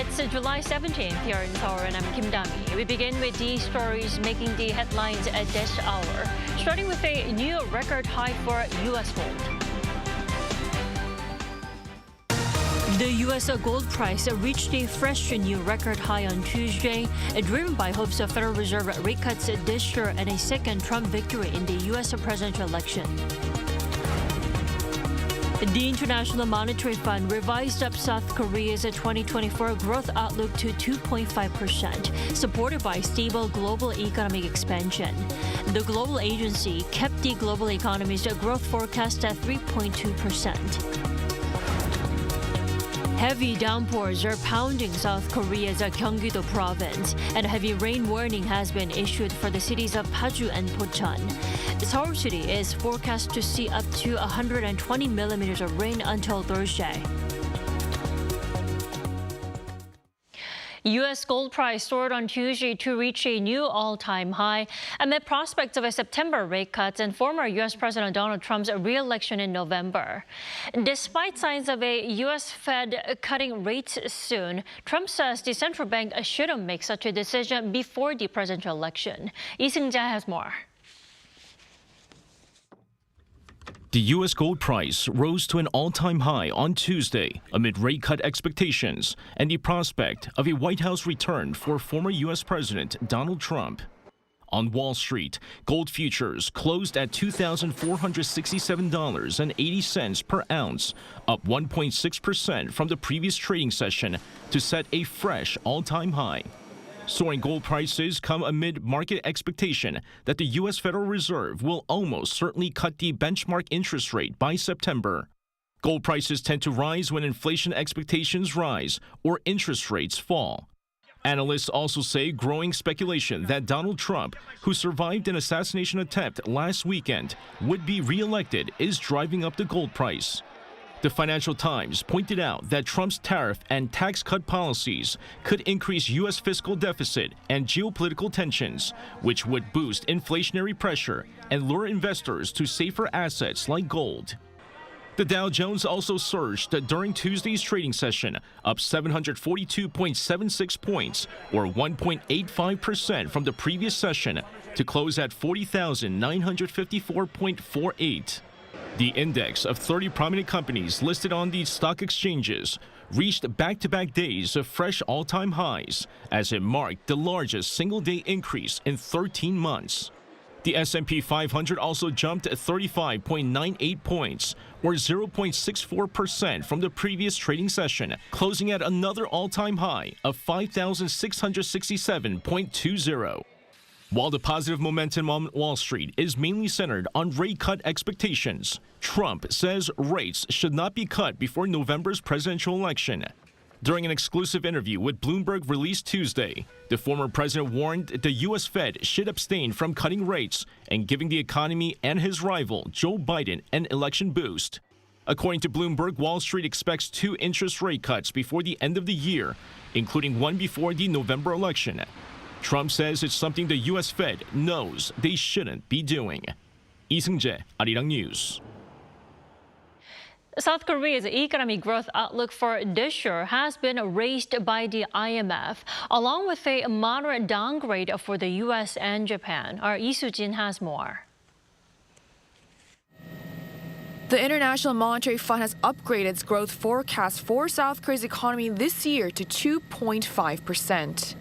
It's July 17th here in Seoul, and I'm Kim Dami. We begin with these stories making the headlines at this hour, starting with a new record high for U.S. gold. The U.S. gold price reached a fresh new record high on Tuesday, driven by hopes of Federal Reserve rate cuts this year and a second Trump victory in the U.S. presidential election. The International Monetary Fund revised up South Korea's 2024 growth outlook to 2.5%, supported by stable global economic expansion. The global agency kept the global economy's growth forecast at 3.2%. Heavy downpours are pounding South Korea's Gyeonggi-do province, and a heavy rain warning has been issued for the cities of Paju and Pocheon. Seoul City is forecast to see up to 120 millimeters of rain until Thursday. U.S. gold price soared on Tuesday to reach a new all-time high amid prospects of a September rate cut and former U.S. President Donald Trump's re-election in November. Despite signs of a U.S. Fed cutting rates soon, Trump says the central bank shouldn't make such a decision before the presidential election. Lee Seung-jae has more. The U.S. gold price rose to an all-time high on Tuesday amid rate cut expectations and the prospect of a White House return for former U.S. President Donald Trump. On Wall Street, gold futures closed at $2,467.80 per ounce, up 1.6% from the previous trading session to set a fresh all-time high. Soaring gold prices come amid market expectation that the U.S. Federal Reserve will almost certainly cut the benchmark interest rate by September. Gold prices tend to rise when inflation expectations rise or interest rates fall. Analysts also say growing speculation that Donald Trump, who survived an assassination attempt last weekend, would be re-elected is driving up the gold price. The Financial Times pointed out that Trump's tariff and tax cut policies could increase U.S. fiscal deficit and geopolitical tensions, which would boost inflationary pressure and lure investors to safer assets like gold. The Dow Jones also surged during Tuesday's trading session, up 742.76 points, or 1.85% from the previous session, to close at 40,954.48. The index of 30 prominent companies listed on these stock exchanges reached back-to-back days of fresh all-time highs as it marked the largest single-day increase in 13 months. The S&P 500 also jumped 35.98 points, or 0.64% from the previous trading session, closing at another all-time high of 5,667.20. While the positive momentum on Wall Street is mainly centered on rate cut expectations, Trump says rates should not be cut before November's presidential election. During an exclusive interview with Bloomberg released Tuesday, the former president warned the U.S. Fed should abstain from cutting rates and giving the economy and his rival, Joe Biden, an election boost. According to Bloomberg, Wall Street expects 2 interest rate cuts before the end of the year, including one before the November election. Trump says it's something the U.S. Fed knows they shouldn't be doing. Lee Seung-jae, Arirang News. South Korea's economic growth outlook for this year has been raised by the IMF, along with a moderate downgrade for the U.S. and Japan. Our Lee Soo-jin has more. The International Monetary Fund has upgraded its growth forecast for South Korea's economy this year to 2.5%.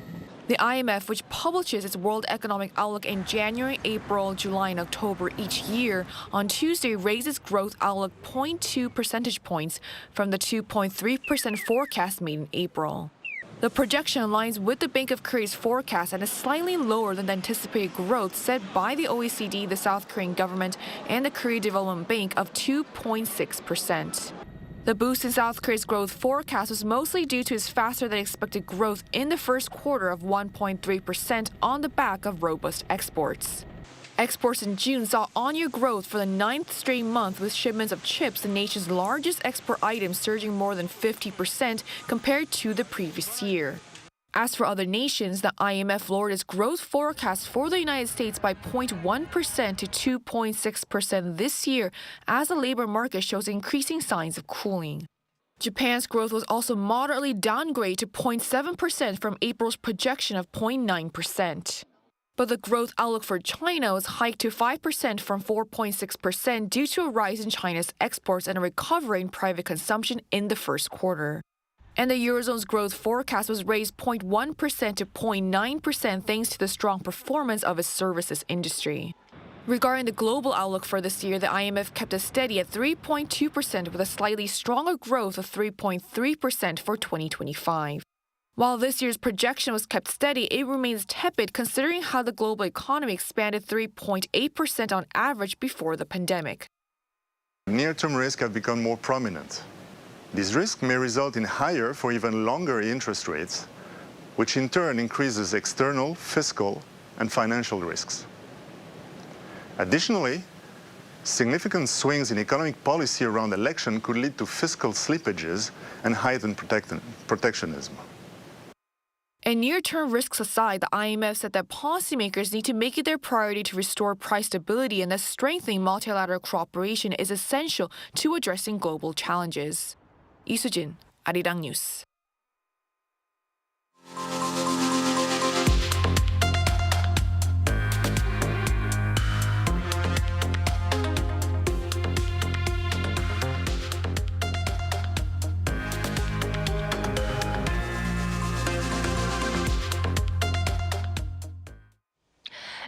The IMF, which publishes its World Economic Outlook in January, April, July, and October each year, on Tuesday raised its growth outlook 0.2 percentage points from the 2.3% forecast made in April. The projection aligns with the Bank of Korea's forecast and is slightly lower than the anticipated growth set by the OECD, the South Korean government, and the Korea Development Bank of 2.6%. The boost in South Korea's growth forecast was mostly due to its faster-than-expected growth in the first quarter of 1.3% on the back of robust exports. Exports in June saw on-year growth for the 9th straight month, with shipments of chips, the nation's largest export item, surging more than 50% compared to the previous year. As for other nations, the IMF lowered its growth forecast for the United States by 0.1% to 2.6% this year, as the labor market shows increasing signs of cooling. Japan's growth was also moderately downgraded to 0.7% from April's projection of 0.9%. But the growth outlook for China was hiked to 5% from 4.6% due to a rise in China's exports and a recovery in private consumption in the first quarter. And the Eurozone's growth forecast was raised 0.1% to 0.9% thanks to the strong performance of its services industry. Regarding the global outlook for this year, the IMF kept it steady at 3.2% with a slightly stronger growth of 3.3% for 2025. While this year's projection was kept steady, it remains tepid considering how the global economy expanded 3.8% on average before the pandemic. Near-term risks have become more prominent. These risks may result in higher for even longer interest rates, which in turn increases external, fiscal, and financial risks. Additionally, significant swings in economic policy around election could lead to fiscal slippages and heightened protectionism. And near-term risks aside, the IMF said that policymakers need to make it their priority to restore price stability and that strengthening multilateral cooperation is essential to addressing global challenges. 이수진, Arirang News.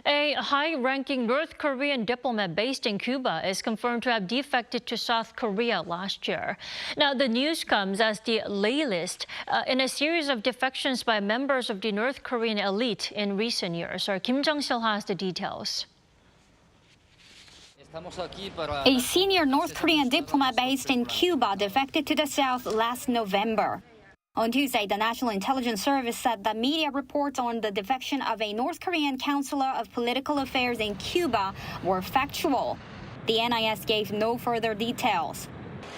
A high-ranking North Korean diplomat based in Cuba is confirmed to have defected to South Korea last year. Now, the news comes as the latest in a series of defections by members of the North Korean elite in recent years. Our Kim Jung-sil has the details. A senior North Korean diplomat based in Cuba defected to the South last November. On Tuesday, the National Intelligence Service said that media reports on the defection of a North Korean counselor of political affairs in Cuba were factual. The NIS gave no further details.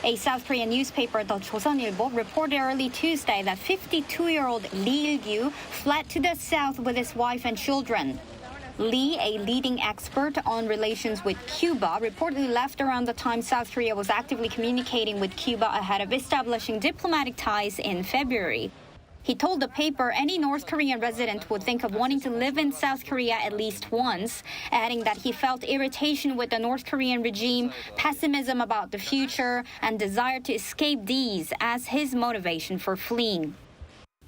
A South Korean newspaper, the Joseonilbo, reported early Tuesday that 52-year-old Lee Il-gyu fled to the South with his wife and children. Lee, a leading expert on relations with Cuba, reportedly left around the time South Korea was actively communicating with Cuba ahead of establishing diplomatic ties in February. He told the paper any North Korean resident would think of wanting to live in South Korea at least once, adding that he felt irritation with the North Korean regime, pessimism about the future, and desire to escape these as his motivation for fleeing.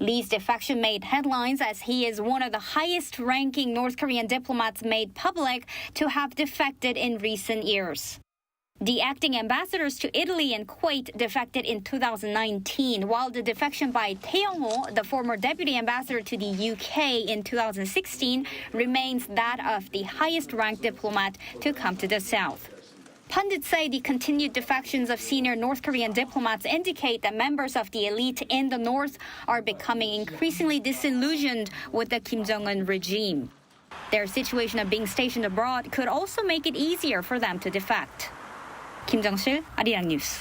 Lee's defection made headlines as he is one of the highest-ranking North Korean diplomats made public to have defected in recent years. The acting ambassadors to Italy and Kuwait defected in 2019, while the defection by Tae Young-ho, the former deputy ambassador to the UK in 2016, remains that of the highest-ranked diplomat to come to the South. Pundits say the continued defections of senior North Korean diplomats indicate that members of the elite in the North are becoming increasingly disillusioned with the Kim Jong-un regime. Their situation of being stationed abroad could also make it easier for them to defect. Kim Jung-sil, Arirang News.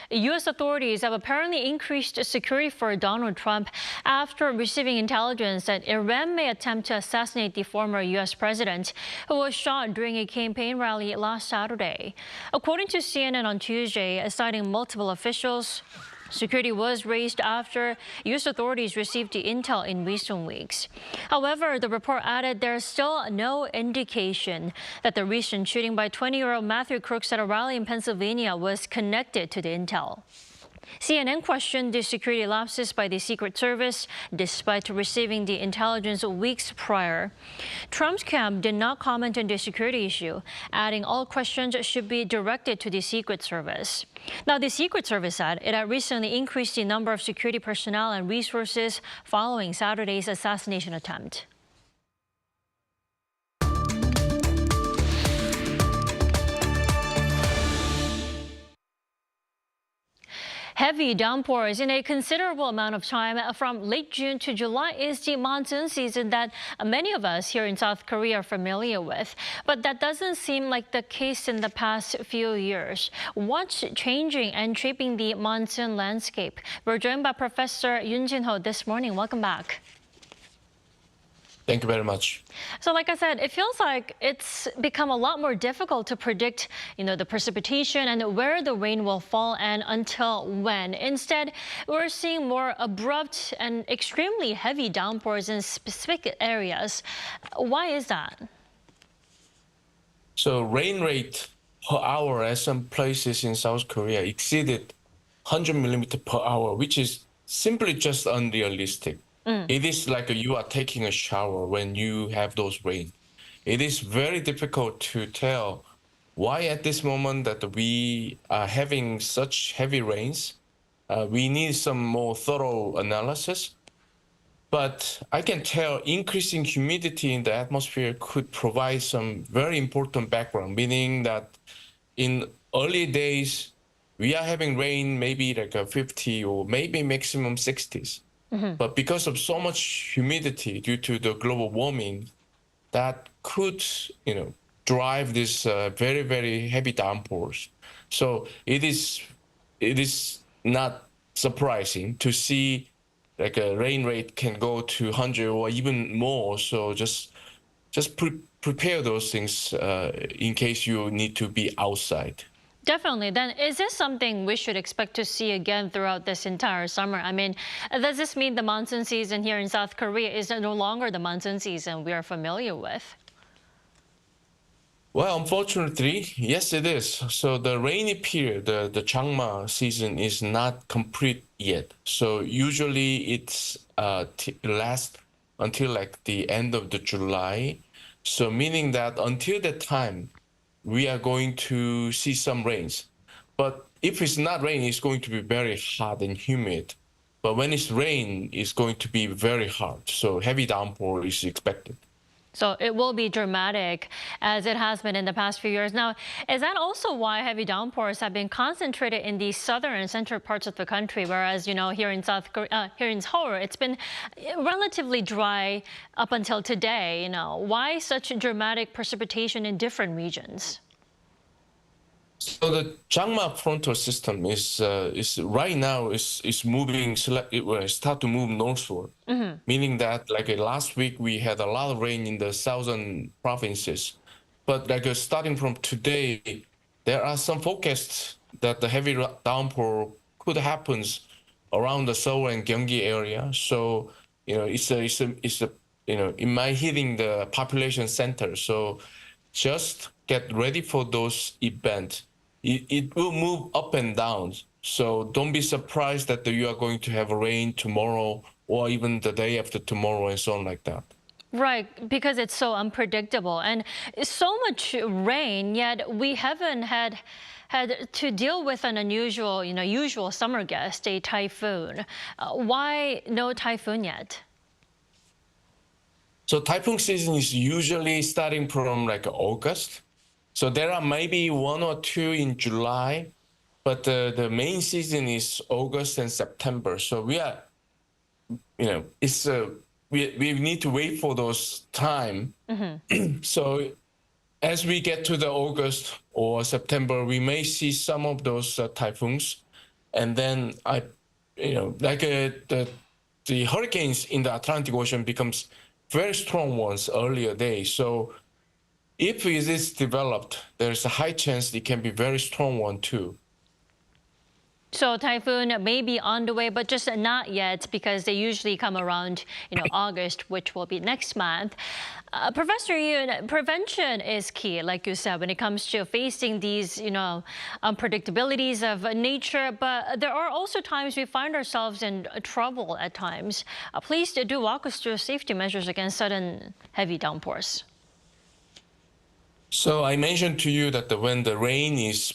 U.S. authorities have apparently increased security for Donald Trump after receiving intelligence that Iran may attempt to assassinate the former U.S. president, who was shot during a campaign rally last Saturday. According to CNN on Tuesday, citing multiple officials, security was raised after U.S. authorities received the intel in recent weeks. However, the report added there's still no indication that the recent shooting by 20-year-old Matthew Crooks at a rally in Pennsylvania was connected to the intel. CNN questioned the security lapses by the Secret Service despite receiving the intelligence weeks prior. Trump's camp did not comment on the security issue, adding all questions should be directed to the Secret Service. Now, the Secret Service said it had recently increased the number of security personnel and resources following Saturday's assassination attempt. Heavy downpours in a considerable amount of time from late June to July is the monsoon season that many of us here in South Korea are familiar with. But that doesn't seem like the case in the past few years. What's changing and shaping the monsoon landscape? We're joined by Professor Yoon Jin-ho this morning. Welcome back. Thank you very much. So like I said, it feels like it's become a lot more difficult to predict, the precipitation and where the rain will fall and until when. Instead, we're seeing more abrupt and extremely heavy downpours in specific areas. Why is that? So rain rate per hour at some places in South Korea exceeded 100 millimeter per hour, which is simply just unrealistic. It is like you are taking a shower when you have those rain. It is very difficult to tell why at this moment that we are having such heavy rains. We need some more thorough analysis. But I can tell increasing humidity in the atmosphere could provide some very important background, meaning that in early days, we are having rain maybe like a 50 or maybe maximum 60s. But because of so much humidity due to the global warming, that could, drive this very, very heavy downpours. So it is not surprising to see like a rain rate can go to 100 or even more. So just prepare those things in case you need to be outside. Definitely. Then is this something we should expect to see again throughout this entire summer? I mean, does this mean the monsoon season here in South Korea is no longer the monsoon season we are familiar with? Well, unfortunately, yes, it is. So the rainy period, the Changma season is not complete yet. So usually it's lasts until like the end of the July. So meaning that until that time, we are going to see some rains. But if it's not rain, it's going to be very hot and humid. But when it's rain, it's going to be very hot. So heavy downpour is expected. So it will be dramatic as it has been in the past few years. Now, is that also why heavy downpours have been concentrated in the southern and central parts of the country, whereas, here in here in Seoul, it's been relatively dry up until today. Why such dramatic precipitation in different regions? So the Changma frontal system is right now is moving. It will start to move northward, meaning that like last week we had a lot of rain in the southern provinces, but like starting from today, there are some forecasts that the heavy downpour could happen around the Seoul and Gyeonggi area. So it might hitting the population center. So just get ready for those events. It will move up and down. So don't be surprised that you are going to have rain tomorrow or even the day after tomorrow and so on like that. Right, because it's so unpredictable and so much rain, yet we haven't had to deal with an unusual, usual summer guest, a typhoon. Why no typhoon yet? So typhoon season is usually starting from like August. So there are maybe one or two in July, but the main season is August and September. So we are, we need to wait for those time. So as we get to the August or September, we may see some of those typhoons, and then the hurricanes in the Atlantic Ocean becomes very strong ones earlier days. So if it is developed, there's a high chance it can be very strong one too. So typhoon may be on the way, but just not yet because they usually come around, August, which will be next month. Professor Yoon, prevention is key, like you said, when it comes to facing these, unpredictabilities of nature. But there are also times we find ourselves in trouble at times. Please do walk us through safety measures against sudden heavy downpours. So I mentioned to you that when the rain is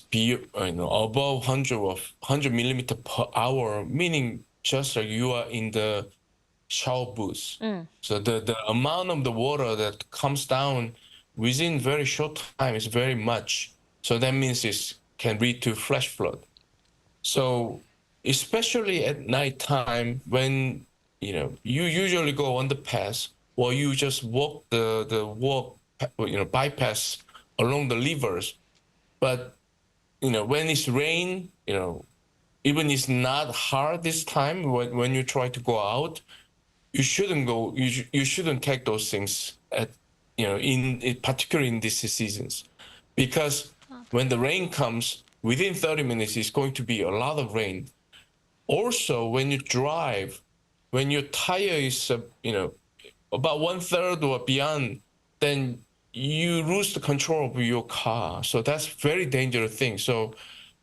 above 100 millimeter per hour, meaning just like you are in the shower booth. So the amount of the water that comes down within very short time is very much. So that means it can lead to flash flood. So especially at nighttime when you usually go on the path or you just walk bypass along the rivers, but when it's rain, even it's not hard this time when you try to go out, you shouldn't go. You shouldn't take those things at particularly in these seasons, because when the rain comes, within 30 minutes, it's going to be a lot of rain. Also, when you drive, when your tire is, about 1/3 or beyond, then you lose the control of your car. So that's very dangerous thing. So,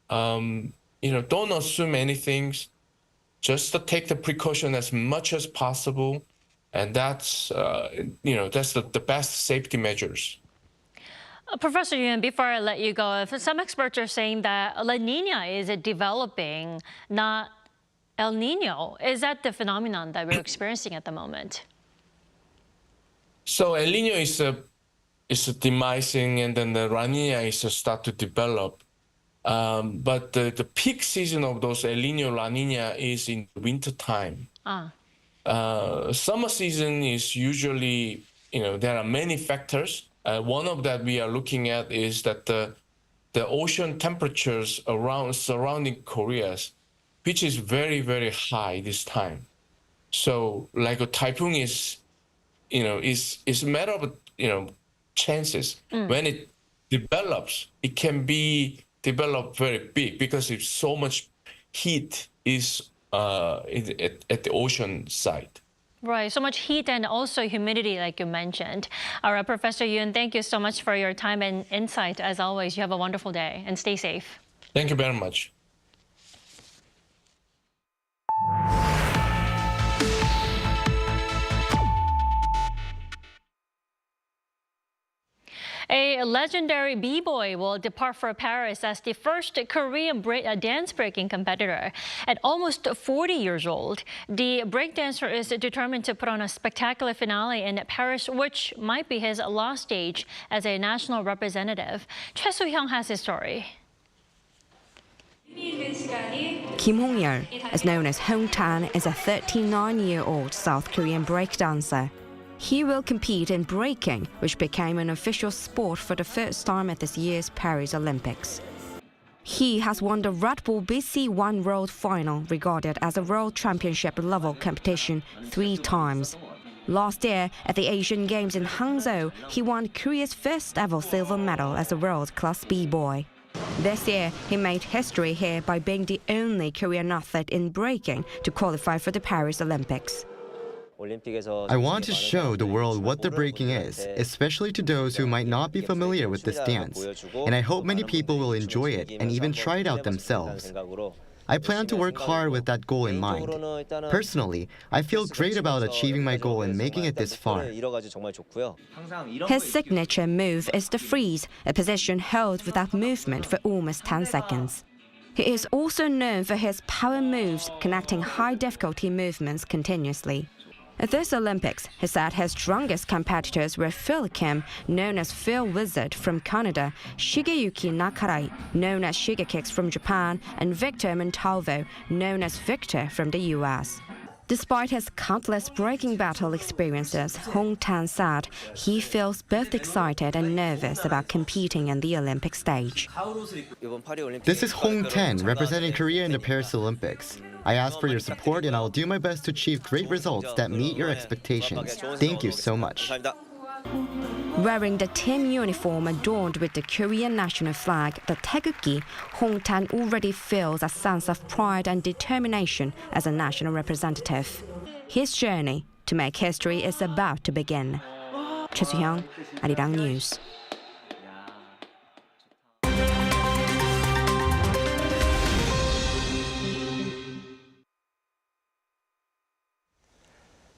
don't assume anything. Just to take the precaution as much as possible. And that's, that's the best safety measures. Professor Yun, before I let you go, some experts are saying that La Nina is developing, not El Nino. Is that the phenomenon that we're experiencing at the moment? So El Nino is demising, and then the La Nina is start to develop. But the peak season of those El Nino, La Nina is in winter time. Summer season is usually, there are many factors. One of that we are looking at is that the ocean temperatures surrounding Korea, which is very, very high this time. So like a typhoon is a matter of, chances. When it develops, it can be developed very big because if so much heat is at the ocean side. Right, so much heat and also humidity, like you mentioned. All right, Professor Yun, thank you so much for your time and insight. As always, you have a wonderful day and stay safe. Thank you very much. A legendary b-boy will depart for Paris as the first Korean dance-breaking competitor. At almost 40 years old, the breakdancer is determined to put on a spectacular finale in Paris, which might be his last stage as a national representative. Choi Soo-hyung has his story. Kim Hong-yul, as known as Hong-tan, is a 39-year-old South Korean breakdancer. He will compete in breaking, which became an official sport for the first time at this year's Paris Olympics. He has won the Red Bull BC1 World Final, regarded as a World Championship level competition, 3 times. Last year, at the Asian Games in Hangzhou, he won Korea's first ever silver medal as a world-class b-boy. This year, he made history here by being the only Korean athlete in breaking to qualify for the Paris Olympics. I want to show the world what the breaking is, especially to those who might not be familiar with this dance, and I hope many people will enjoy it and even try it out themselves. I plan to work hard with that goal in mind. Personally, I feel great about achieving my goal and making it this far. His signature move is the freeze, a position held without movement for almost 10 seconds. He is also known for his power moves, connecting high-difficulty movements continuously. At this Olympics, he said his strongest competitors were Phil Kim, known as Phil Wizard from Canada, Shigeyuki Nakarai, known as Shigekicks from Japan, and Victor Montalvo, known as Victor from the US. Despite his countless breaking battle experiences, Hong-tan said he feels both excited and nervous about competing in the Olympic stage. This is Hong-tan, representing Korea in the Paris Olympics. I ask for your support and I'll do my best to achieve great results that meet your expectations. Thank you so much. Wearing the team uniform adorned with the Korean national flag, the taegukgi, Hong-tan already feels a sense of pride and determination as a national representative. His journey to make history is about to begin. Choi Soo-hyung, Arirang News.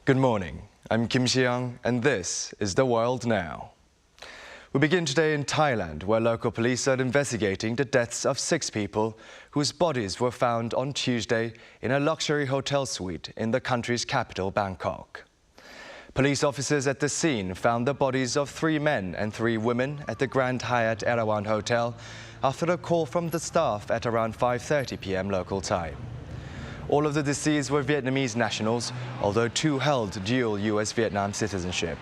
Good morning. I'm Kim Si-young, and this is The World Now. We begin today in Thailand, where local police are investigating the deaths of 6 people whose bodies were found on Tuesday in a luxury hotel suite in the country's capital, Bangkok. Police officers at the scene found the bodies of 3 men and 3 women at the Grand Hyatt Hotel after a call from the staff at around 5:30 p.m. local time. All of the deceased were Vietnamese nationals, although 2 held dual US-Vietnam citizenship.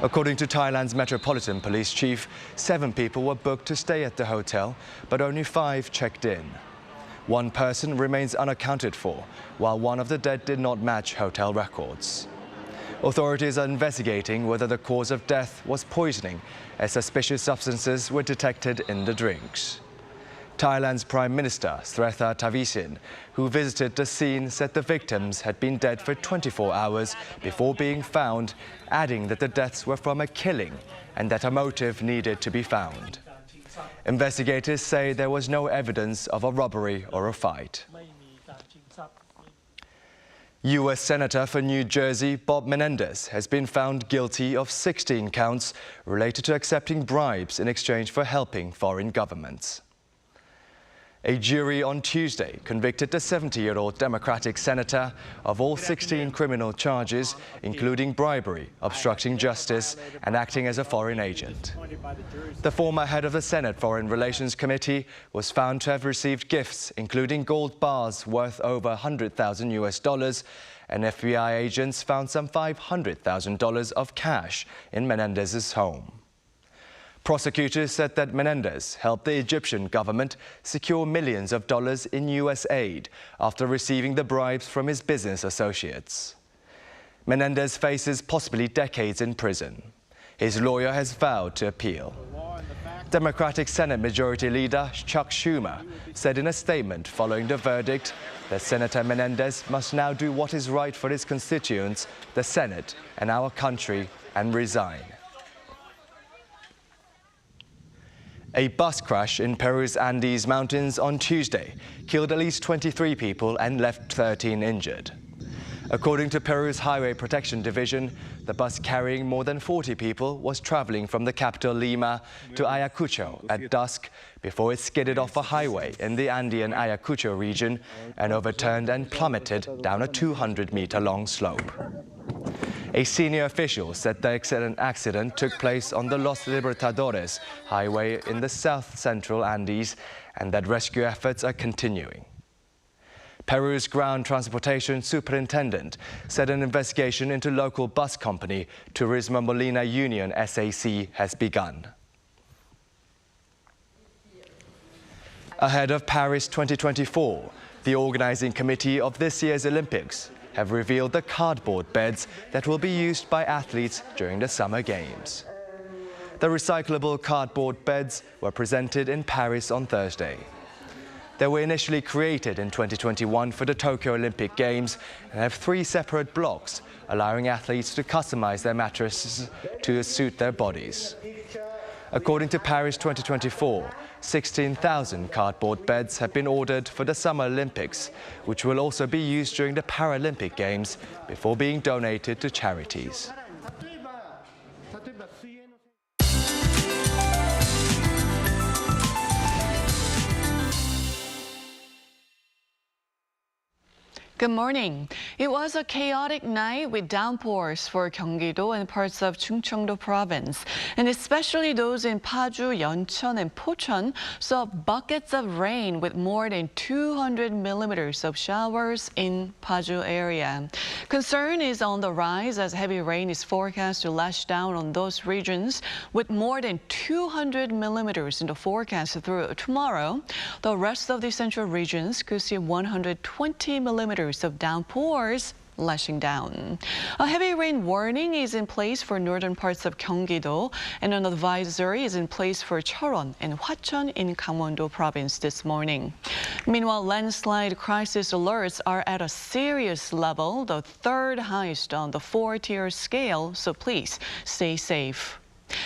According to Thailand's Metropolitan Police Chief, 7 people were booked to stay at the hotel, but only 5 checked in. One person remains unaccounted for, while one of the dead did not match hotel records. Authorities are investigating whether the cause of death was poisoning, as suspicious substances were detected in the drinks. Thailand's Prime Minister, Srettha Thavisin, who visited the scene, said the victims had been dead for 24 hours before being found, adding that the deaths were from a killing and that a motive needed to be found. Investigators say there was no evidence of a robbery or a fight. U.S. Senator for New Jersey Bob Menendez has been found guilty of 16 counts related to accepting bribes in exchange for helping foreign governments. A jury on Tuesday convicted the 70-year-old Democratic senator of all 16 criminal charges, including bribery, obstructing justice, and acting as a foreign agent. The former head of the Senate Foreign Relations Committee was found to have received gifts, including gold bars worth over $100,000, and FBI agents found some $500,000 of cash in Menendez's home. Prosecutors said that Menendez helped the Egyptian government secure millions of dollars in U.S. aid after receiving the bribes from his business associates. Menendez faces possibly decades in prison. His lawyer has vowed to appeal. Democratic Senate Majority Leader Chuck Schumer said in a statement following the verdict that Senator Menendez must now do what is right for his constituents, the Senate, and our country, and resign. A bus crash in Peru's Andes mountains on Tuesday killed at least 23 people and left 13 injured. According to Peru's Highway Protection Division, the bus carrying more than 40 people was traveling from the capital Lima to Ayacucho at dusk before it skidded off a highway in the Andean Ayacucho region and overturned and plummeted down a 200-meter-long slope. A senior official said the accident took place on the Los Libertadores highway in the south-central Andes and that rescue efforts are continuing. Peru's ground transportation superintendent said an investigation into local bus company Turismo Molina Union SAC has begun. Ahead of Paris 2024, the organizing committee of this year's Olympics have revealed the cardboard beds that will be used by athletes during the Summer Games. The recyclable cardboard beds were presented in Paris on Thursday. They were initially created in 2021 for the Tokyo Olympic Games and have 3 separate blocks, allowing athletes to customize their mattresses to suit their bodies. According to Paris 2024, 16,000 cardboard beds have been ordered for the Summer Olympics, which will also be used during the Paralympic Games before being donated to charities. Good morning. It was a chaotic night with downpours for Gyeonggi-do and parts of Chungcheong-do province, and especially those in Paju, Yeoncheon, and Pocheon saw buckets of rain with more than 200 millimeters of showers in Paju area. Concern is on the rise as heavy rain is forecast to lash down on those regions with more than 200 millimeters in the forecast through tomorrow. The rest of the central regions could see 120 millimeters of downpours lashing down. A heavy rain warning is in place for northern parts of Gyeonggi-do, and an advisory is in place for Cheoron and Hwacheon in Gangwon-do province this morning. Meanwhile, landslide crisis alerts are at a serious level, the 3rd highest on the 4-tier scale, so please stay safe.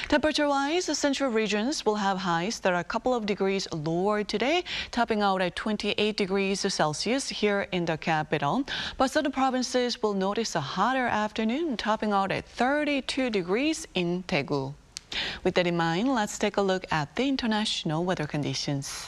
Temperature-wise, the central regions will have highs that are a couple of degrees lower today, topping out at 28 degrees Celsius here in the capital. But southern provinces will notice a hotter afternoon, topping out at 32 degrees in Daegu. With that in mind, let's take a look at the international weather conditions.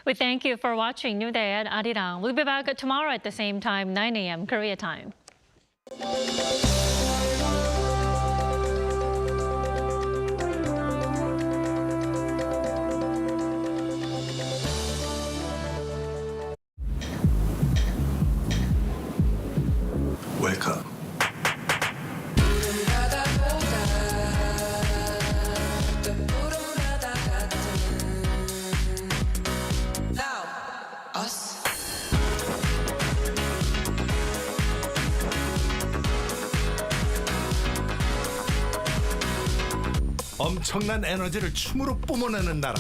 We thank you for watching New Day at Arirang. We'll be back tomorrow at the same time, 9 a.m. Korea time. Welcome. 엄청난 에너지를 춤으로 뿜어내는 나라.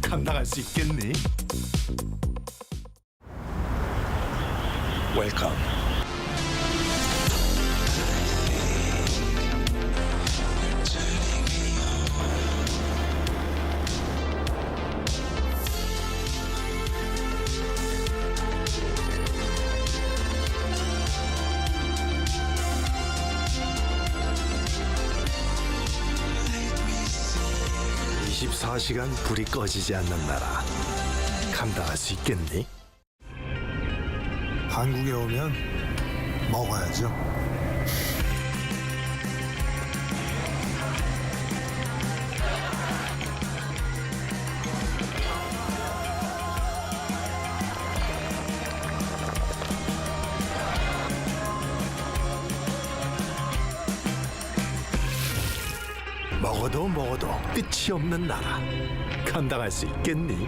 감당할 수 있겠니? Welcome. (24시간) 불이 꺼지지 않는 나라. 감당할 수 있겠니? 한국에 오면 먹어야죠. 먹어도 끝이 없는 나라. 감당할 수 있겠니?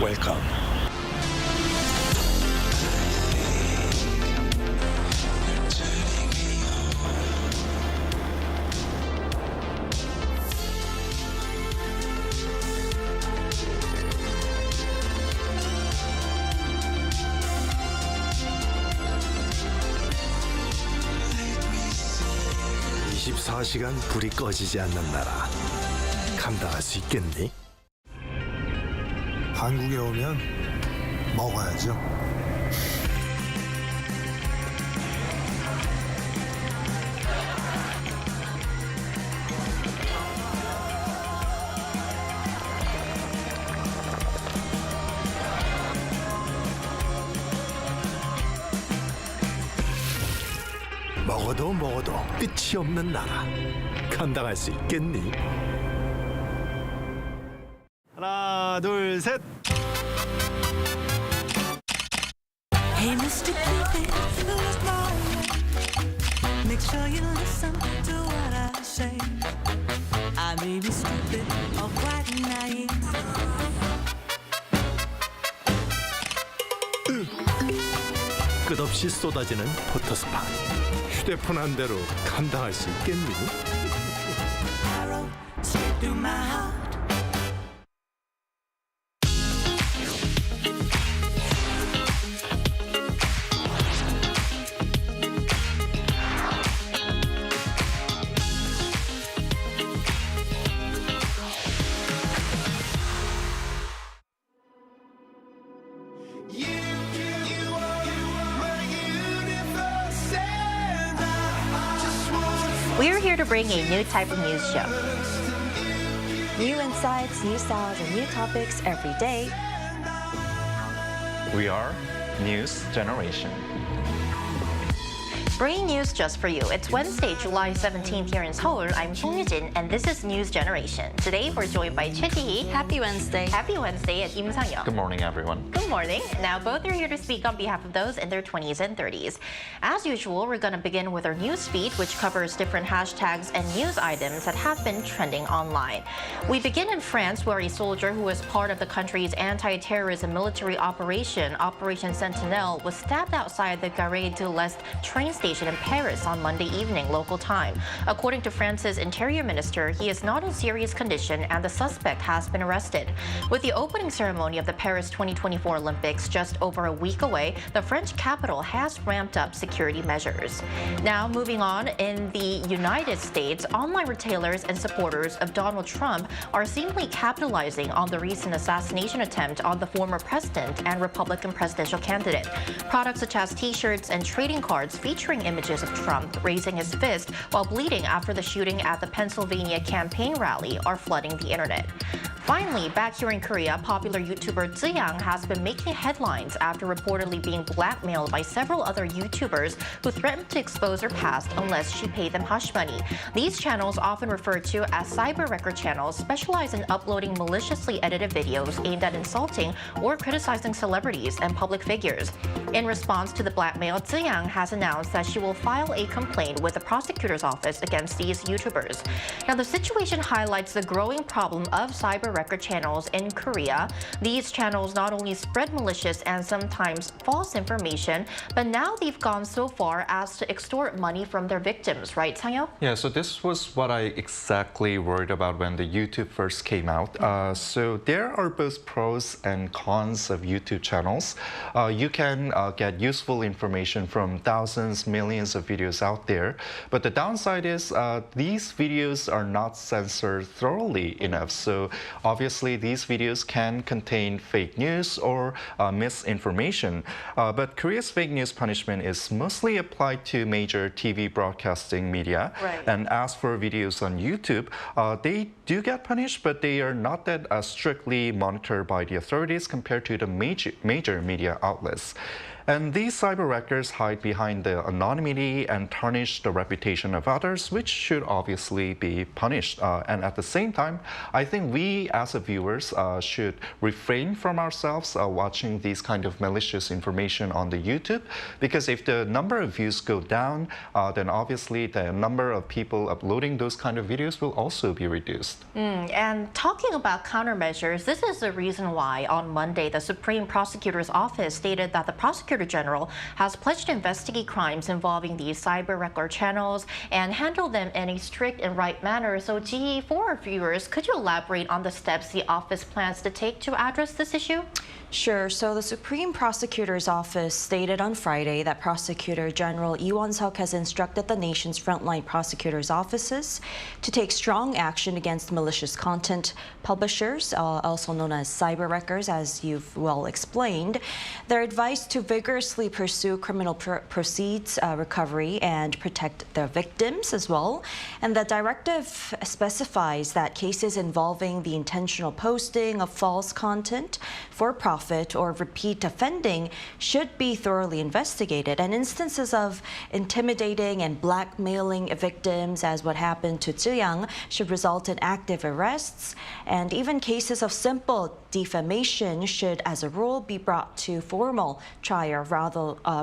Welcome. (24시간) 불이 꺼지지 않는 나라. 감당할 수 있겠니? 한국에 오면 먹어야죠. 먹어도 끝이 없는 나라. 감당할 수 있겠니? 하나, 둘, 셋. Hey, Mr. Cupid, look my way. Make sure you listen to what I say. I'm may be stupid or quite naive. 끝없이 쏟아지는 포토스팟. 휴대폰 한 대로 감당할 수 있겠니? Arrow straight through my heart. We're here to bring a new type of news show. New insights, new styles, and new topics every day. We are News Generation. Bringing news just for you. It's Wednesday, July 17th here in Seoul. I'm Song Yujin, and this is News Generation. Today, we're joined by Choi Ji-hee. Happy Wednesday. Happy Wednesday, and Im Sang-yeon. Good morning, everyone. Good morning. Now, both are here to speak on behalf of those in their 20s and 30s. As usual, we're going to begin with our news feed, which covers different hashtags and news items that have been trending online. We begin in France, where a soldier who was part of the country's anti-terrorism military operation, Operation Sentinel, was stabbed outside the Gare de l'Est train station in Paris on Monday evening, local time. According to France's Interior Minister, he is not in serious condition and the suspect has been arrested. With the opening ceremony of the Paris 2024 Olympics just over a week away, the French capital has ramped up security measures. Now, moving on, in the United States, online retailers and supporters of Donald Trump are seemingly capitalizing on the recent assassination attempt on the former president and Republican presidential candidate. Products such as t-shirts and trading cards featuring images of Trump raising his fist while bleeding after the shooting at the Pennsylvania campaign rally are flooding the internet. Finally, back here in Korea, popular YouTuber Ziyang has been making headlines after reportedly being blackmailed by several other YouTubers who threatened to expose her past unless she paid them hush money. These channels, often referred to as cyber record channels, specialize in uploading maliciously edited videos aimed at insulting or criticizing celebrities and public figures. In response to the blackmail, Ziyang has announced that she will file a complaint with the prosecutor's office against these YouTubers. Now, the situation highlights the growing problem of cyber record channels in Korea. These channels not only spread malicious and sometimes false information, but now they've gone so far as to extort money from their victims, right, Sang-yeon? Yeah, so this was what I exactly worried about when the YouTube first came out. So there are both pros and cons of YouTube channels. You can get useful information from thousands, millions of videos out there. But the downside is these videos are not censored thoroughly enough. So obviously, these videos can contain fake news or misinformation. But Korea's fake news punishment is mostly applied to major TV broadcasting media. Right. And as for videos on YouTube, they do get punished, but they are not that strictly monitored by the authorities compared to the major media outlets. And these cyber records hide behind the anonymity and tarnish the reputation of others, which should obviously be punished. And at the same time, I think we as viewers should refrain from ourselves watching these kind of malicious information on the YouTube, because if the number of views go down, then obviously the number of people uploading those kind of videos will also be reduced. And talking about countermeasures, this is the reason why on Monday the Supreme Prosecutor's Office stated that the Prosecutor General has pledged to investigate crimes involving these cyber record channels and handle them in a strict and right manner. So, Ji, for our viewers, could you elaborate on the steps the office plans to take to address this issue? Sure. So the Supreme Prosecutor's Office stated on Friday that Prosecutor General Lee Won-seok has instructed the nation's frontline prosecutors' offices to take strong action against malicious content publishers, also known as cyber wreckers, as you've well explained. They're advised to vigorously pursue criminal proceeds recovery and protect their victims as well. And the directive specifies that cases involving the intentional posting of false content for profit or repeat offending should be thoroughly investigated, and instances of intimidating and blackmailing victims, as what happened to Ziyang, should result in active arrests, and even cases of simple defamation should, as a rule, be brought to formal trial higher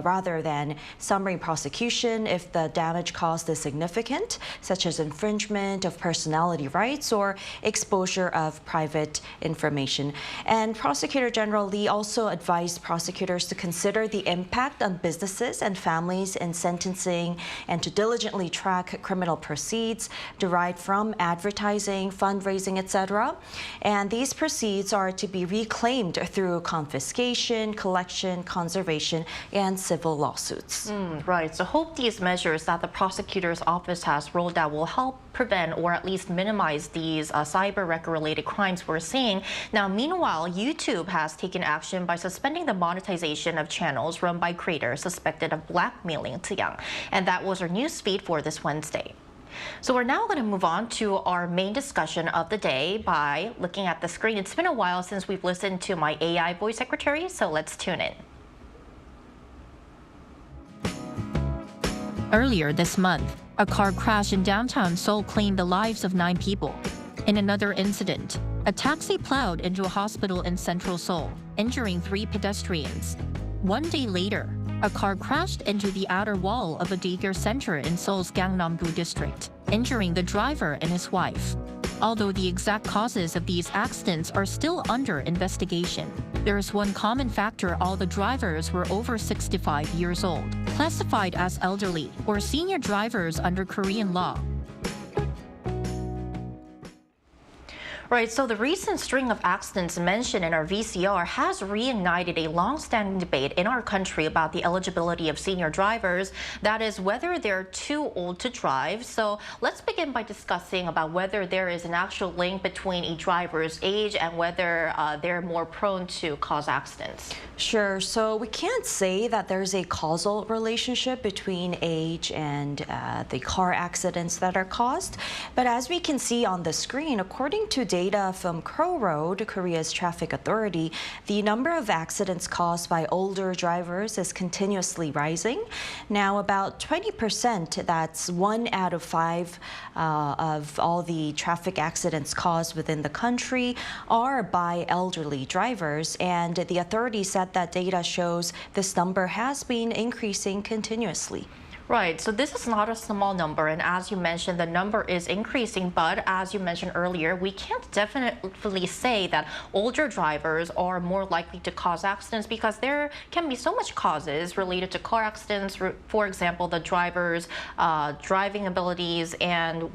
rather than summary prosecution if the damage caused is significant, such as infringement of personality rights or exposure of private information. And Prosecutor General Lee also advised prosecutors to consider the impact on businesses and families in sentencing and to diligently track criminal proceeds derived from advertising, fundraising, etc. And these proceeds are to be reclaimed through confiscation, collection, conservation, and civil lawsuits. Right. So hope these measures that the prosecutor's office has rolled out will help prevent or at least minimize these cyber record-related crimes we're seeing. Now, meanwhile, YouTube has taken action by suspending the monetization of channels run by creators suspected of blackmailing Ziyang. And that was our news feed for this Wednesday. So we're now going to move on to our main discussion of the day by looking at the screen. It's been a while since we've listened to my AI voice secretary, so let's tune in. Earlier this month, a car crash in downtown Seoul claimed the lives of 9 people. In another incident, a taxi plowed into a hospital in central Seoul, injuring 3 pedestrians. One day later, a car crashed into the outer wall of a daycare center in Seoul's Gangnam-gu district, injuring the driver and his wife. Although the exact causes of these accidents are still under investigation, there is one common factor: all the drivers were over 65 years old, classified as elderly or senior drivers under Korean law. Right, so the recent string of accidents mentioned in our VCR has reignited a long-standing debate in our country about the eligibility of senior drivers, that is, whether they're too old to drive. So let's begin by discussing about whether there is an actual link between a driver's age and whether they're more prone to cause accidents. Sure, so we can't say that there's a causal relationship between age and the car accidents that are caused. But as we can see on the screen, according to data from Crow Road, Korea's traffic authority, the number of accidents caused by older drivers is continuously rising. Now, about 20%, that's 1 out of 5 of all the traffic accidents caused within the country, are by elderly drivers. And the authority said that data shows this number has been increasing continuously. Right, so this is not a small number, and as you mentioned, the number is increasing, but as you mentioned earlier, we can't definitely say that older drivers are more likely to cause accidents because there can be so much causes related to car accidents, for example, the driver's driving abilities and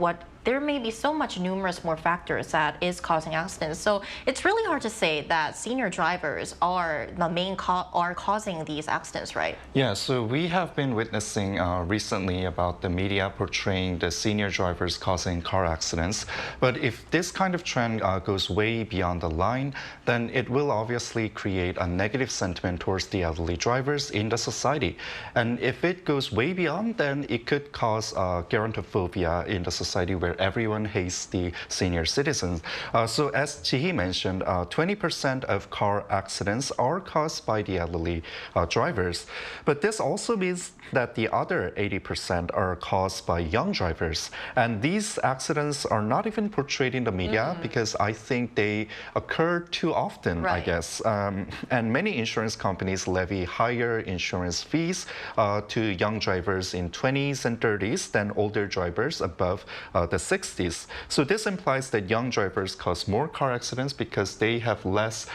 there may be so much numerous more factors that is causing accidents. So it's really hard to say that senior drivers are the main are causing these accidents, right? Yeah, so we have been witnessing recently about the media portraying the senior drivers causing car accidents. But if this kind of trend goes way beyond the line, then it will obviously create a negative sentiment towards the elderly drivers in the society. And if it goes way beyond, then it could cause gerontophobia in the society where everyone hates the senior citizens. So as Ji-hee mentioned, 20% of car accidents are caused by the elderly drivers. But this also means that the other 80% are caused by young drivers. And these accidents are not even portrayed in the media because I think they occur too often, right. I guess. And many insurance companies levy higher insurance fees to young drivers in 20s and 30s than older drivers above the 60s. So this implies that young drivers cause more car accidents because they have less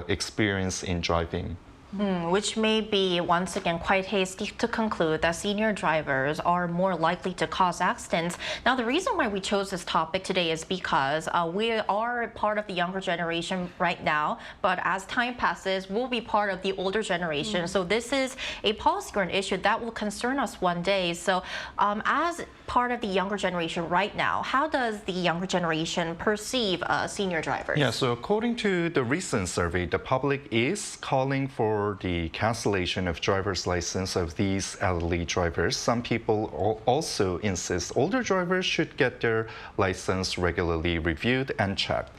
experience in driving. Which may be, once again, quite hasty to conclude that senior drivers are more likely to cause accidents. Now, the reason why we chose this topic today is because we are part of the younger generation right now, but as time passes, we'll be part of the older generation. So this is a policy or an issue that will concern us one day. So as part of the younger generation right now, how does the younger generation perceive senior drivers? Yeah, so according to the recent survey, the public is calling for the cancellation of driver's license of these elderly drivers. Some people also insist older drivers should get their license regularly reviewed and checked.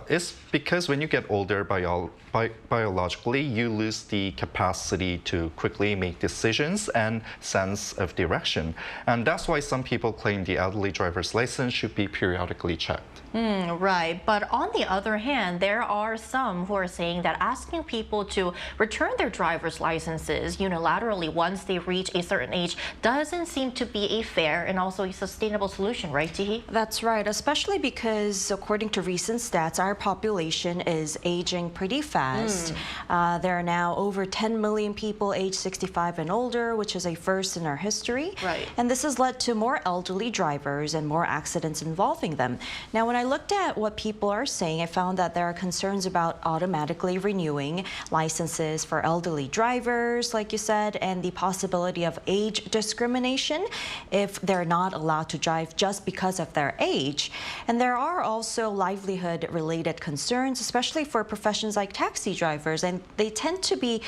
It's because when you get older biologically, you lose the capacity to quickly make decisions and sense of direction. And that's why some people claim the elderly driver's license should be periodically checked. Right. But on the other hand, there are some who are saying that asking people to return their driver's licenses unilaterally once they reach a certain age doesn't seem to be a fair and also a sustainable solution, right, Jihi? That's right, especially because according to recent stats, our population is aging pretty fast. There are now over 10 million people aged 65 and older, which is a first in our history. Right. And this has led to more elderly drivers and more accidents involving them. Now, when I looked at what people are saying, I found that there are concerns about automatically renewing licenses for elderly drivers, like you said, and the possibility of age discrimination if they're not allowed to drive just because of their age. And there are also livelihood-related concerns, especially for professions like taxi drivers, and they tend to be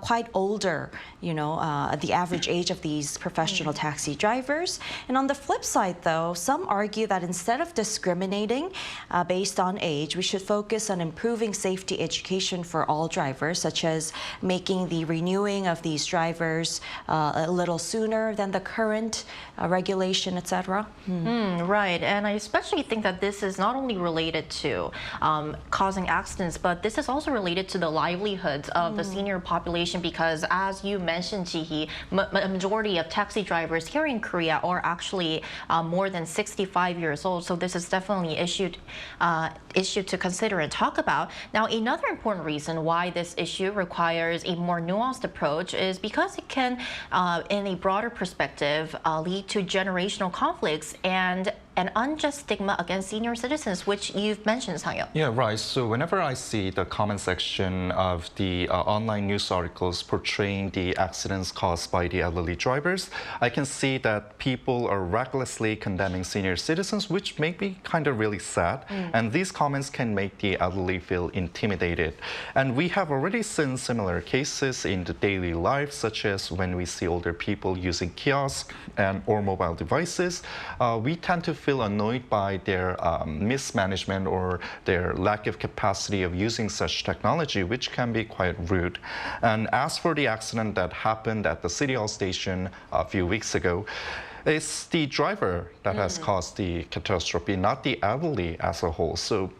quite older, the average age of these professional taxi drivers. And on the flip side, though, some argue that instead of discriminating based on age, we should focus on improving safety education for all drivers, such as making the renewing of these drivers a little sooner than the current regulation, etc. Right, and I especially think that this is not only related to causing accidents, but this is also related to the livelihoods of the senior population because, as you mentioned, Jihi, a majority of taxi drivers here in Korea are actually more than 65 years old, so this is definitely an issue to consider and talk about. Now, another important reason why this issue requires a more nuanced approach is because it can, in a broader perspective, lead to generational conflicts and an unjust stigma against senior citizens, which you've mentioned, Sang-yul. Yeah, right. So whenever I see the comment section of the online news articles portraying the accidents caused by the elderly drivers, I can see that people are recklessly condemning senior citizens, which make me kind of really sad. And these comments can make the elderly feel intimidated. And we have already seen similar cases in the daily life, such as when we see older people using kiosks or mobile devices. We tend to feel annoyed by their mismanagement or their lack of capacity of using such technology, which can be quite rude. And as for the accident that happened at the City Hall station a few weeks ago, it's the driver that has caused the catastrophe, not the elderly as a whole. So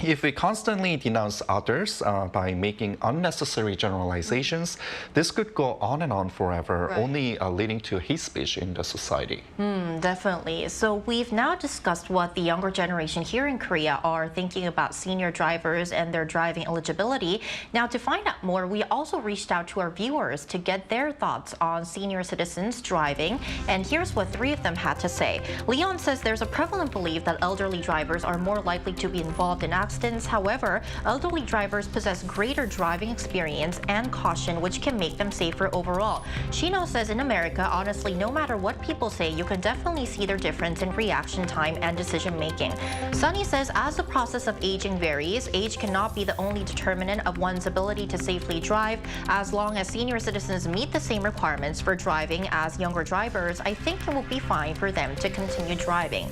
if we constantly denounce others by making unnecessary generalizations, this could go on and on forever, only leading to hate speech in the society. Definitely. So we've now discussed what the younger generation here in Korea are thinking about senior drivers and their driving eligibility. Now, to find out more, we also reached out to our viewers to get their thoughts on senior citizens driving. And here's what 3 of them had to say. Leon says there's a prevalent belief that elderly drivers are more likely to be involved in accidents. However, elderly drivers possess greater driving experience and caution, which can make them safer overall. Shino says in America, honestly, no matter what people say, you can definitely see their difference in reaction time and decision making. Sunny says as the process of aging varies, age cannot be the only determinant of one's ability to safely drive. As long as senior citizens meet the same requirements for driving as younger drivers, I think it will be fine for them to continue driving.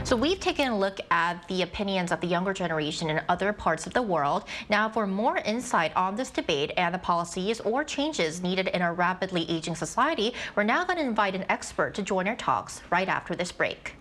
So we've taken a look at the opinions of the younger generation in other parts of the world. Now, for more insight on this debate and the policies or changes needed in our rapidly aging society, we're now going to invite an expert to join our talks right after this break.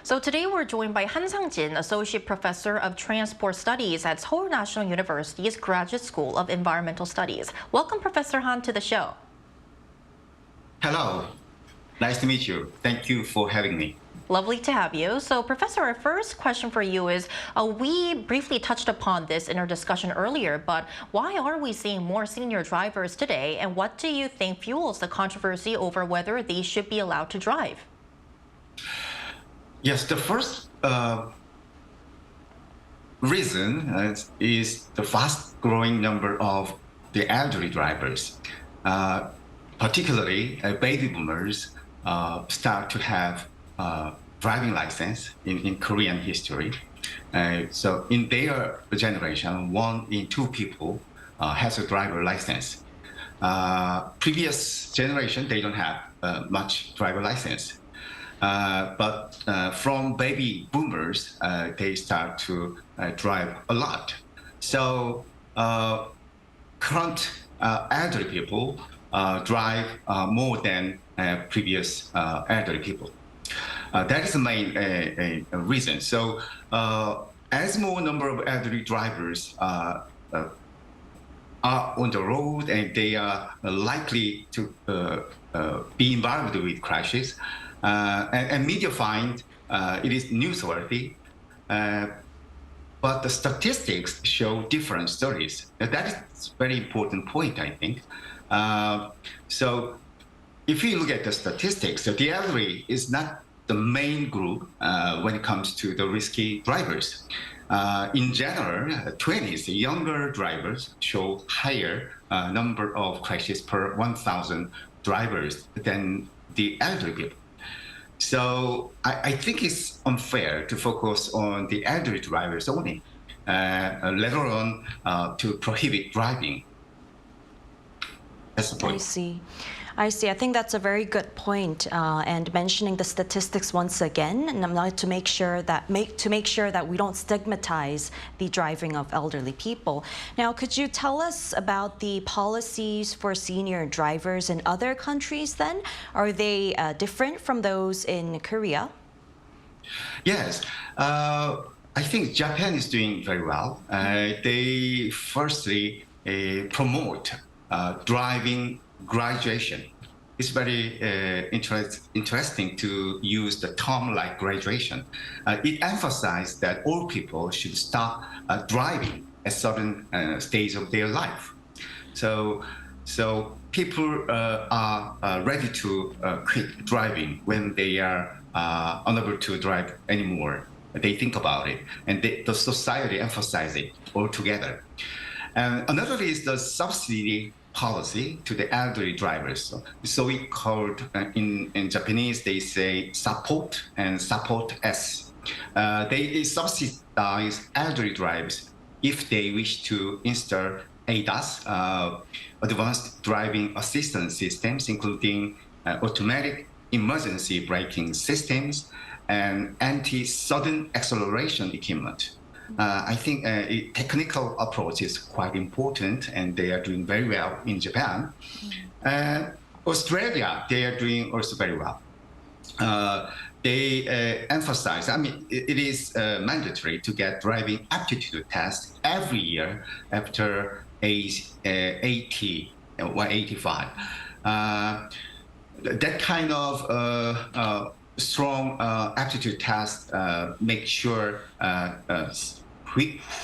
So today we're joined by Han Sang-jin, Associate Professor of Transport Studies at Seoul National University's Graduate School of Environmental Studies. Welcome, Professor Han, to the show. Hello. Nice to meet you. Thank you for having me. Lovely to have you. So, Professor, our first question for you is, we briefly touched upon this in our discussion earlier, but why are we seeing more senior drivers today, and what do you think fuels the controversy over whether they should be allowed to drive? Yes, the first reason is the fast-growing number of the elderly drivers. Particularly, baby boomers start to have driving license in Korean history. So in their generation, 1 in 2 people has a driver license. Previous generation, they don't have much driver license. But from baby boomers, they start to drive a lot. So current elderly people drive more than previous elderly people. That is the main reason. So as more number of elderly drivers are on the road and they are likely to be involved with crashes, and media find it is newsworthy, but the statistics show different stories. That is a very important point, I think. So if you look at the statistics, the elderly is not the main group when it comes to the risky drivers. In general, 20s, younger drivers show higher number of crashes per 1,000 drivers than the elderly people. So I think it's unfair to focus on the elderly drivers only, let alone to prohibit driving. That's the point. I see. I think that's a very good point. And mentioning the statistics once again, and I'm not to make sure that we don't stigmatize the driving of elderly people. Now, could you tell us about the policies for senior drivers in other countries? Then, are they different from those in Korea? Yes. I think Japan is doing very well. They firstly promote driving graduation. It's very interesting to use the term like graduation. It emphasizes that all people should start driving at certain stage of their life. So people are ready to quit driving when they are unable to drive anymore. They think about it, and the society emphasizes it altogether. And another is the subsidy policy to the elderly drivers. So we called, in Japanese, they say support and support S. They subsidize elderly drivers if they wish to install ADAS, advanced driving assistance systems, including automatic emergency braking systems and anti-sudden acceleration equipment. I think technical approach is quite important, and they are doing very well in Japan. Australia, they are doing also very well. They emphasize, I mean, it is mandatory to get driving aptitude test every year after age 80 or 85. That kind of strong aptitude test make sure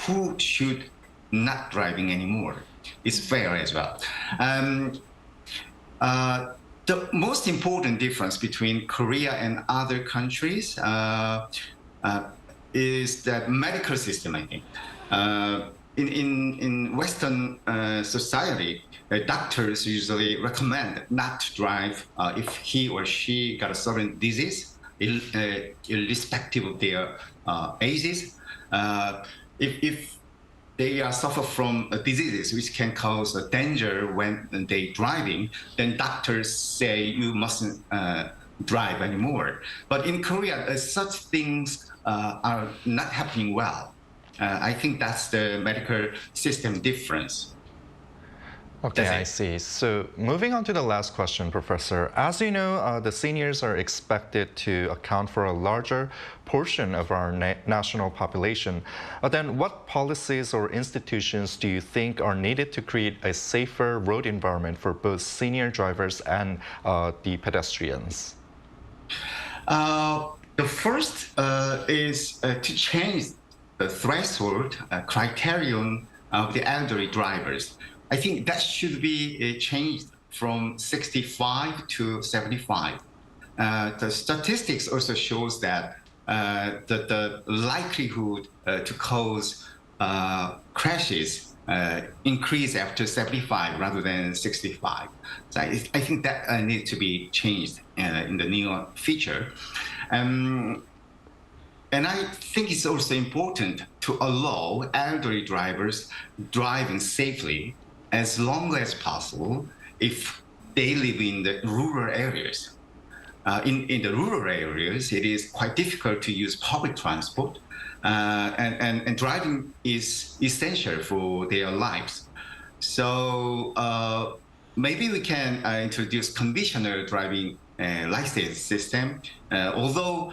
who should not driving anymore. It's fair as well. The most important difference between Korea and other countries is that medical system, I think. In Western society, doctors usually recommend not to drive if he or she got a certain disease, irrespective of their ages. If they suffer from diseases which can cause a danger when they're driving, then doctors say you mustn't drive anymore. But in Korea, such things are not happening well. I think that's the medical system difference. Okay, I see. So moving on to the last question, Professor. As you know, the seniors are expected to account for a larger portion of our national population. Then what policies or institutions do you think are needed to create a safer road environment for both senior drivers and the pedestrians? The first is to change the threshold criterion of the elderly drivers. I think that should be changed from 65 to 75. The statistics also shows that the likelihood to cause crashes increase after 75 rather than 65. So I think that needs to be changed in the near future. And I think it's also important to allow elderly drivers driving safely as long as possible if they live in the rural areas. In the rural areas, it is quite difficult to use public transport, and driving is essential for their lives. So maybe we can introduce conditional driving license system, although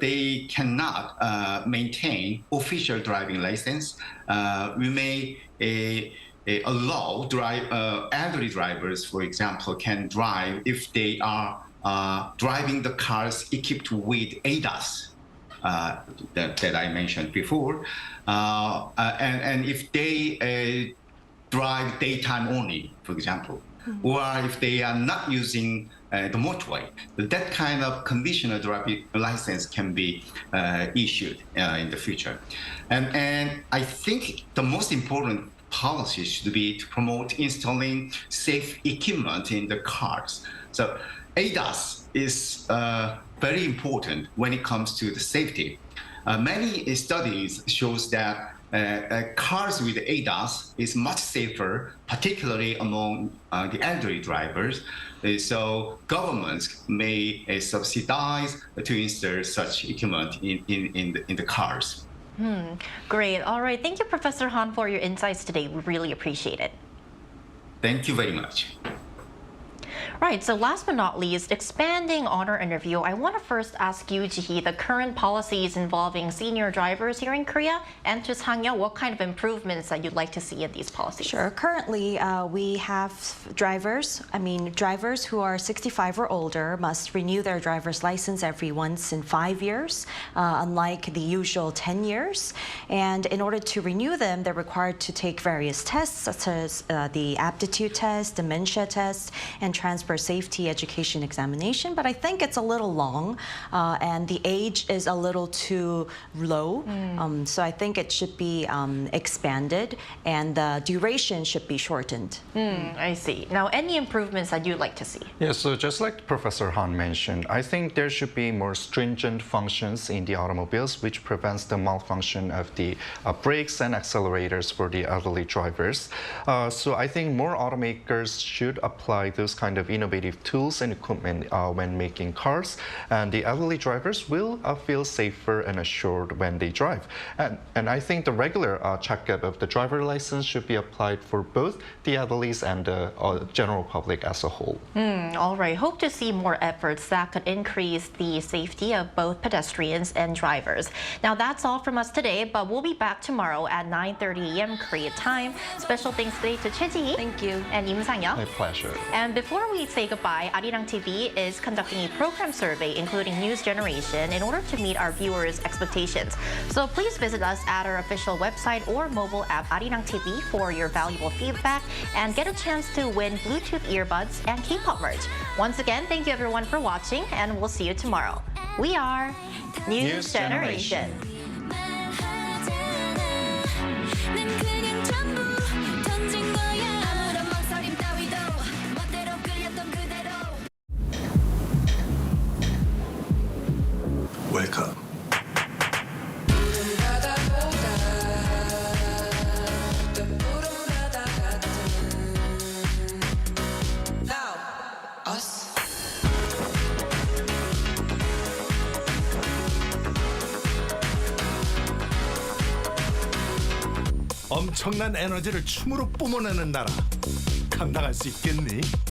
they cannot maintain official driving license. We may allow elderly drivers, for example, can drive if they are driving the cars equipped with ADAS that I mentioned before, and if they drive daytime only, for example, or if they are not using the motorway, that kind of conditional driving license can be issued in the future. And I think the most important policy should be to promote installing safe equipment in the cars. So ADAS is very important when it comes to the safety. Many studies shows that cars with ADAS is much safer, particularly among the elderly drivers. So governments may subsidize to install such equipment in the cars. Great. All right. Thank you, Professor Han, for your insights today. We really appreciate it. Thank you very much. Right, so last but not least, expanding on our interview, I want to first ask you, Ji-hee, the current policies involving senior drivers here in Korea, and to Sang-yeon, what kind of improvements that you'd like to see in these policies? Sure. Currently, we have drivers who are 65 or older must renew their driver's license every once in 5 years, unlike the usual 10 years. And in order to renew them, they're required to take various tests, such as the aptitude test, dementia test, and transport safety education examination, but I think it's a little long and the age is a little too low. So I think it should be expanded and the duration should be shortened. I see. Now, any improvements that you'd like to see? Yeah, so just like Professor Han mentioned, I think there should be more stringent functions in the automobiles which prevents the malfunction of the brakes and accelerators for the elderly drivers. So I think more automakers should apply those kind of innovative tools and equipment when making cars, and the elderly drivers will feel safer and assured when they drive. And I think the regular checkup of the driver license should be applied for both the elderlies and the general public as a whole. All right. Hope to see more efforts that could increase the safety of both pedestrians and drivers. Now, that's all from us today, but we'll be back tomorrow at 9:30 a.m. Korea time. Special thanks today to Ji-hee. Thank you. And Im Sang-yeon. My pleasure. And before we say goodbye, Arirang TV is conducting a program survey including news generation in order to meet our viewers' expectations. So please visit us at our official website or mobile app Arirang TV for your valuable feedback and get a chance to win Bluetooth earbuds and K-pop merch. Once again, thank you everyone for watching, and we'll see you tomorrow. We are News Generation. Welcome. 엄청난 에너지를 춤으로 뿜어내는 나라. 감당할 수 있겠니?